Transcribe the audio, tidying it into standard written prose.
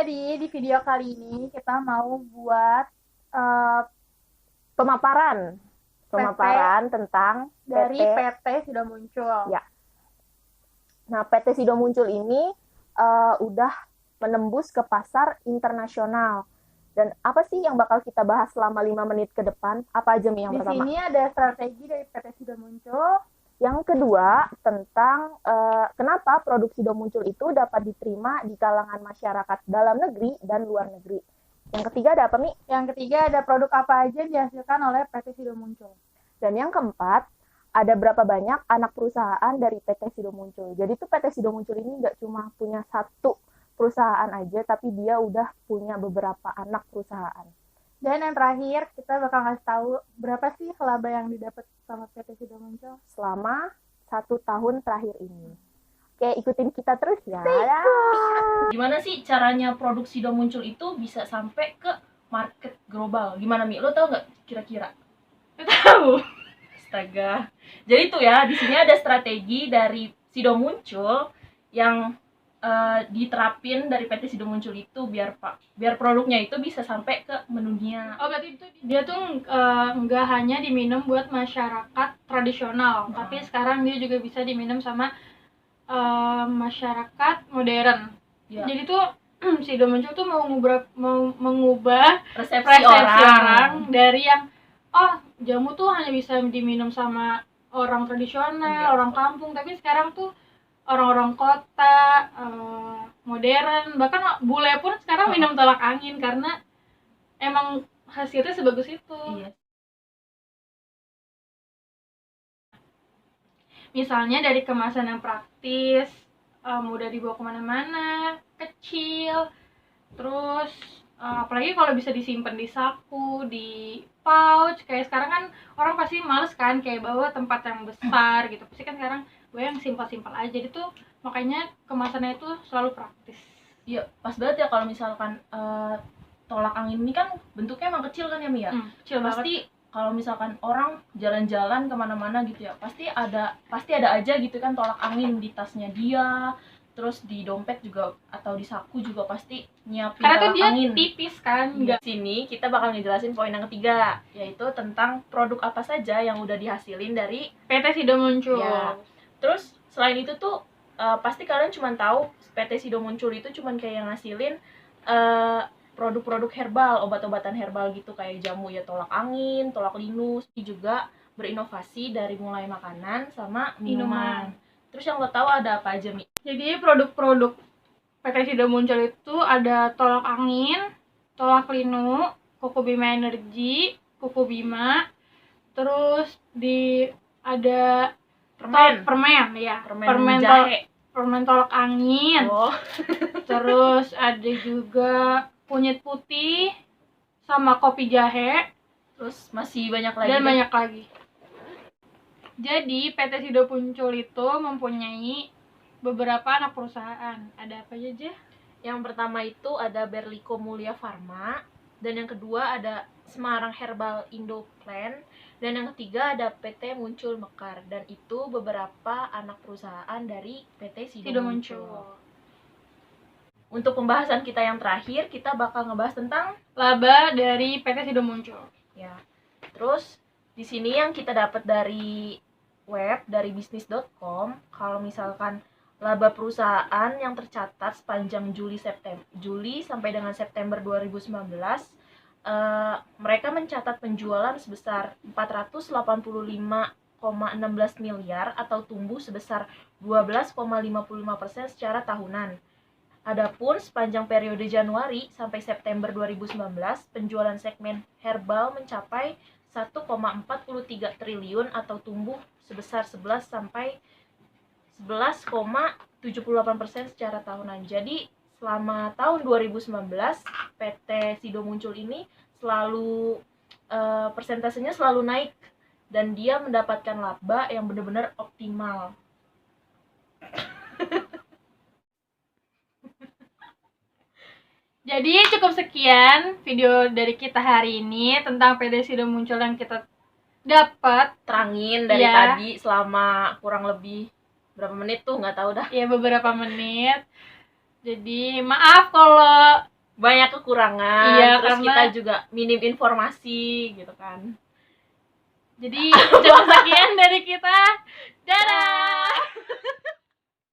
Jadi di video kali ini kita mau buat eh, Pemaparan tentang dari PT. PT sudah muncul. Ya. Nah, PT Sido Muncul ini udah menembus ke pasar internasional. Dan apa sih yang bakal kita bahas selama 5 menit ke depan? Apa aja nih yang Di pertama? sini ada strategi dari PT sudah muncul. Yang kedua, tentang kenapa produk Sido Muncul itu dapat diterima di kalangan masyarakat dalam negeri dan luar negeri. Yang ketiga ada apa, Mi? Yang ketiga ada produk apa aja yang dihasilkan oleh PT sudah muncul. Dan yang keempat, ada berapa banyak anak perusahaan dari PT Sido Muncul. Jadi tuh PT Sido Muncul ini nggak cuma punya satu perusahaan aja, tapi dia udah punya beberapa anak perusahaan. Dan yang terakhir, kita bakal ngasih tahu berapa sih laba yang didapat sama PT sudah muncul selama 1 tahun terakhir ini. Oke, ikutin kita terus ya. Gimana sih caranya produk Sido Muncul itu bisa sampai ke market global? Gimana, Mi? Lo tau nggak kira-kira? Tahu. Astaga. Jadi tuh ya, di sini ada strategi dari Sido Muncul yang diterapin dari PT Sido Muncul itu biar produknya itu bisa sampai ke mendunia. Oh, berarti itu dia tuh nggak hanya diminum buat masyarakat tradisional, tapi sekarang dia juga bisa diminum sama masyarakat modern. Ya. Jadi tuh Sido Muncul tuh mau mengubah persepsi orang dari yang jamu tuh hanya bisa diminum sama orang tradisional, orang kampung, tapi sekarang tuh orang-orang kota, modern, bahkan bule pun sekarang minum tolak angin karena emang hasilnya sebagus itu. Iya. Misalnya dari kemasan yang praktis, mudah dibawa kemana-mana, kecil, terus apalagi kalau bisa disimpan di saku, di pouch. Kayak sekarang kan orang pasti males kan kayak bawa tempat yang besar gitu, pasti kan sekarang gue yang simpel-simpel aja. Jadi tuh makanya kemasannya itu selalu praktis. Iya, pas banget ya kalau misalkan tolak angin ini kan bentuknya emang kecil kan ya, Mi ya? Kecil pasti kalau misalkan orang jalan-jalan kemana-mana gitu ya, pasti ada aja gitu kan tolak angin di tasnya dia, terus di dompet juga atau di saku juga pasti nyiapin karena tuh tolak dia angin. tipis kan. Di sini kita bakal ngejelasin poin yang ketiga, yaitu tentang produk apa saja yang udah dihasilin dari PT Sido Muncul. Ya. Terus selain itu tuh pasti kalian cuma tahu PT Sido Muncul itu cuma kayak yang ngasilin produk-produk herbal, obat-obatan herbal gitu kayak jamu ya, tolak angin, tolak linu. Juga berinovasi dari mulai makanan sama minuman. Terus yang lo tahu ada apa aja, Mi? Jadi produk-produk PT Sido Muncul itu ada tolak angin, tolak linu, Koko Bima Energy, Koko Bima, terus ada permen ya, permen jahe, permen tolak angin. Terus ada juga kunyit putih sama kopi jahe. Terus masih banyak lagi. Dan banyak lagi. Jadi PT Sido Muncul itu mempunyai beberapa anak perusahaan. Ada apa aja? Yang pertama itu ada Berlico Mulia Pharma, dan yang kedua ada Semarang Herbal Indo Plant, dan yang ketiga ada PT Muncul Mekar. Dan itu beberapa anak perusahaan dari PT Sido Muncul. Untuk pembahasan kita yang terakhir, kita bakal ngebahas tentang laba dari PT Sido Muncul. Ya. Terus di sini yang kita dapat dari web, dari bisnis.com, kalau misalkan laba perusahaan yang tercatat sepanjang Juli sampai dengan September 2019, mereka mencatat penjualan sebesar 485,16 miliar atau tumbuh sebesar 12,55% secara tahunan. Adapun sepanjang periode Januari sampai September 2019, penjualan segmen herbal mencapai 1,43 triliun atau tumbuh sebesar 11,78% secara tahunan. Jadi selama tahun 2019 PT Sido Muncul ini selalu persentasenya selalu naik dan dia mendapatkan laba yang benar-benar optimal. Jadi cukup sekian video dari kita hari ini tentang PT Sido Muncul yang kita dapat terangin dari tadi selama kurang lebih berapa menit tuh, nggak tahu dah. Ya beberapa menit. Jadi maaf kalau banyak kekurangan, Iya, terus karena- kita juga minim informasi gitu kan. Jadi cukup sekian dari kita. Dadah.